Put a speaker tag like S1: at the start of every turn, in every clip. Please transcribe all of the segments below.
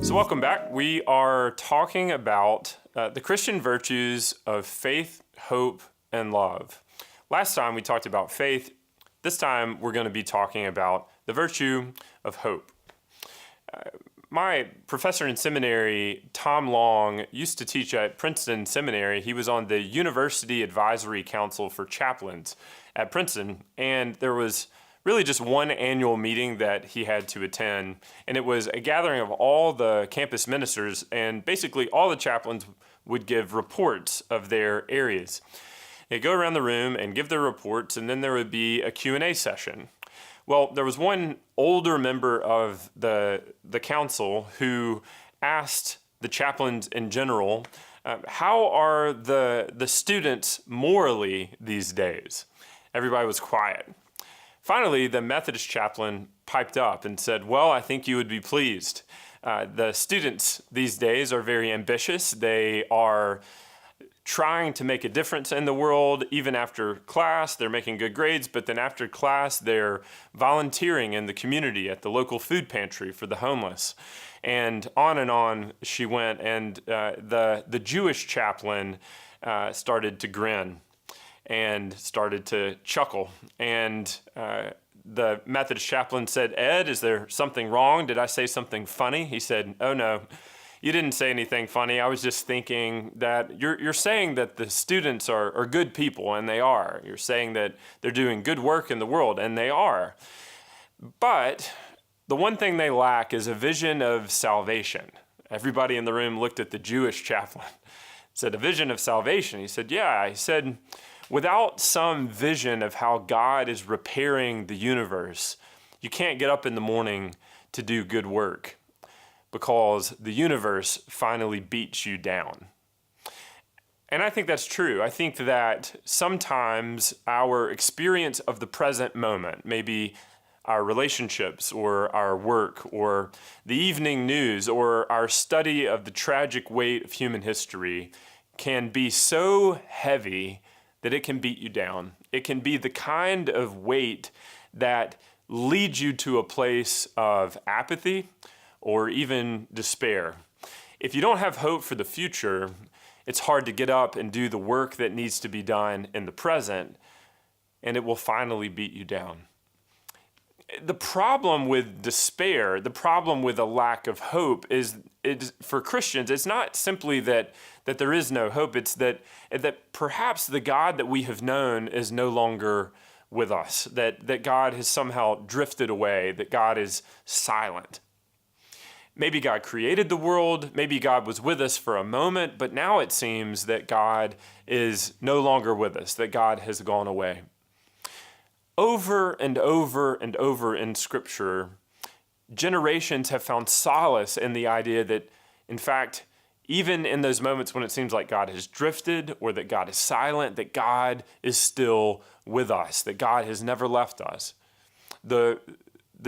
S1: So welcome back. We are talking about the Christian virtues of faith, hope, and love. Last time we talked about faith. This time we're going to be talking about the virtue of hope. My professor in seminary, Tom Long, used to teach at Princeton Seminary. He was on the University Advisory Council for Chaplains at Princeton, and there was really just one annual meeting that he had to attend, and it was a gathering of all the campus ministers, and basically all the chaplains would give reports of their areas. They'd go around the room and give their reports, and then there would be a Q&A session. Well, there was one older member of the council who asked the chaplains in general, how are the students morally these days? Everybody was quiet. Finally, the Methodist chaplain piped up and said, well, I think you would be pleased. The students these days are very ambitious. They are trying to make a difference in the world. Even after class, they're making good grades, but then after class, they're volunteering in the community at the local food pantry for the homeless. And on she went, and the Jewish chaplain started to grin and started to chuckle. And the Methodist chaplain said, Ed, is there something wrong? Did I say something funny? He said, oh no, you didn't say anything funny. I was just thinking that you're saying that the students are good people, and they are. You're saying that they're doing good work in the world, and they are. But the one thing they lack is a vision of salvation. Everybody in the room looked at the Jewish chaplain, said, a vision of salvation. He said, yeah. He said, without some vision of how God is repairing the universe, you can't get up in the morning to do good work because the universe finally beats you down. And I think that's true. I think that sometimes our experience of the present moment, maybe our relationships or our work or the evening news or our study of the tragic weight of human history, can be so heavy that it can beat you down. It can be the kind of weight that leads you to a place of apathy or even despair. If you don't have hope for the future, it's hard to get up and do the work that needs to be done in the present, and it will finally beat you down. The problem with despair, the problem with a lack of hope is for Christians, it's not simply that there is no hope, it's that perhaps the God that we have known is no longer with us, that God has somehow drifted away, that God is silent. Maybe God created the world, maybe God was with us for a moment, but now it seems that God is no longer with us, that God has gone away. Over and over and over in Scripture, generations have found solace in the idea that, in fact, even in those moments when it seems like God has drifted or that God is silent, that God is still with us, that God has never left us. The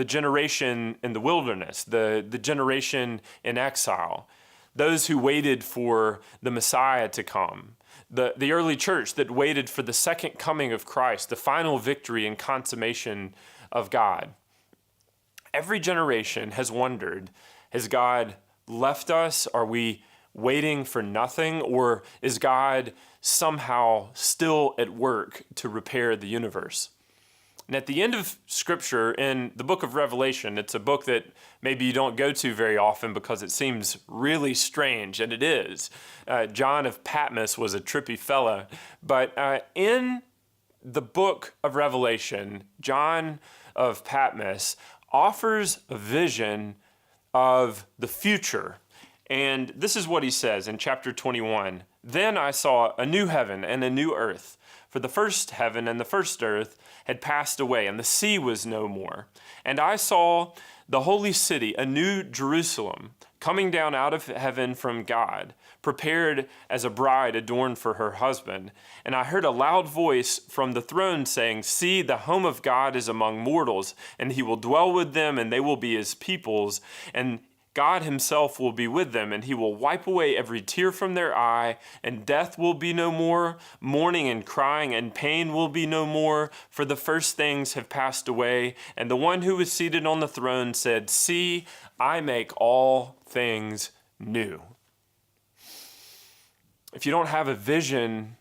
S1: generation in the wilderness, the generation in exile, those who waited for the Messiah to come, the early church that waited for the second coming of Christ, the final victory and consummation of God. Every generation has wondered, has God left us? Are we waiting for nothing? Or is God somehow still at work to repair the universe? And at the end of Scripture, in the book of Revelation, it's a book that maybe you don't go to very often because it seems really strange, and it is. John of Patmos was a trippy fella, but in the book of Revelation, John of Patmos offers a vision of the future. And this is what he says in chapter 21. Then I saw a new heaven and a new earth, for the first heaven and the first earth had passed away, and the sea was no more. And I saw the holy city, a new Jerusalem, coming down out of heaven from God, prepared as a bride adorned for her husband. And I heard a loud voice from the throne saying, see, the home of God is among mortals, and he will dwell with them, and they will be his peoples, and God himself will be with them, and he will wipe away every tear from their eye, and death will be no more, mourning and crying and pain will be no more, for the first things have passed away. And the one who was seated on the throne said, "See, I make all things new." If you don't have a vision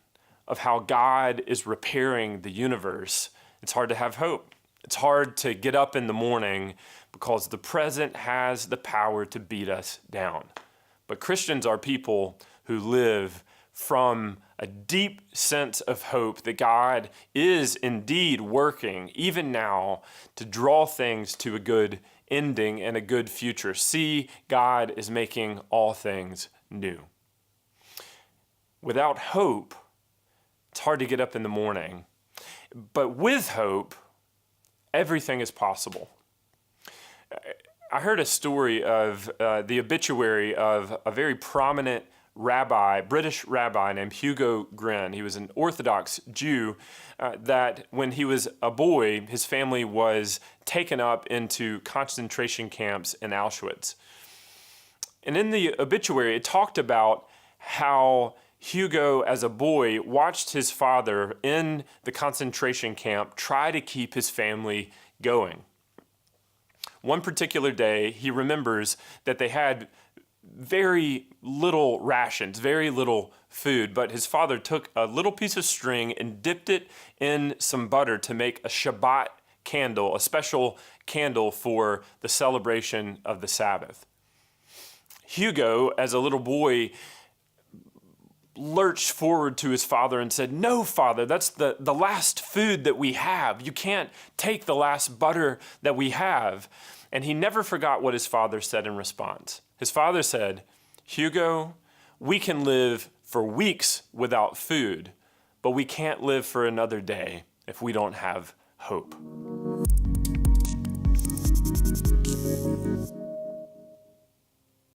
S1: of how God is repairing the universe, it's hard to have hope. It's hard to get up in the morning because the present has the power to beat us down. But Christians are people who live from a deep sense of hope that God is indeed working, even now, to draw things to a good ending and a good future. See, God is making all things new. Without hope, it's hard to get up in the morning. But with hope, everything is possible. I heard a story of the obituary of a very prominent rabbi, British rabbi named Hugo Grin. He was an Orthodox Jew that when he was a boy, his family was taken up into concentration camps in Auschwitz. And in the obituary, it talked about how Hugo, as a boy, watched his father in the concentration camp try to keep his family going. One particular day, he remembers that they had very little rations, very little food, but his father took a little piece of string and dipped it in some butter to make a Shabbat candle, a special candle for the celebration of the Sabbath. Hugo, as a little boy, lurched forward to his father and said, "No, Father, that's the last food that we have. You can't take the last butter that we have." And he never forgot what his father said in response. His father said, "Hugo, we can live for weeks without food, but we can't live for another day if we don't have hope."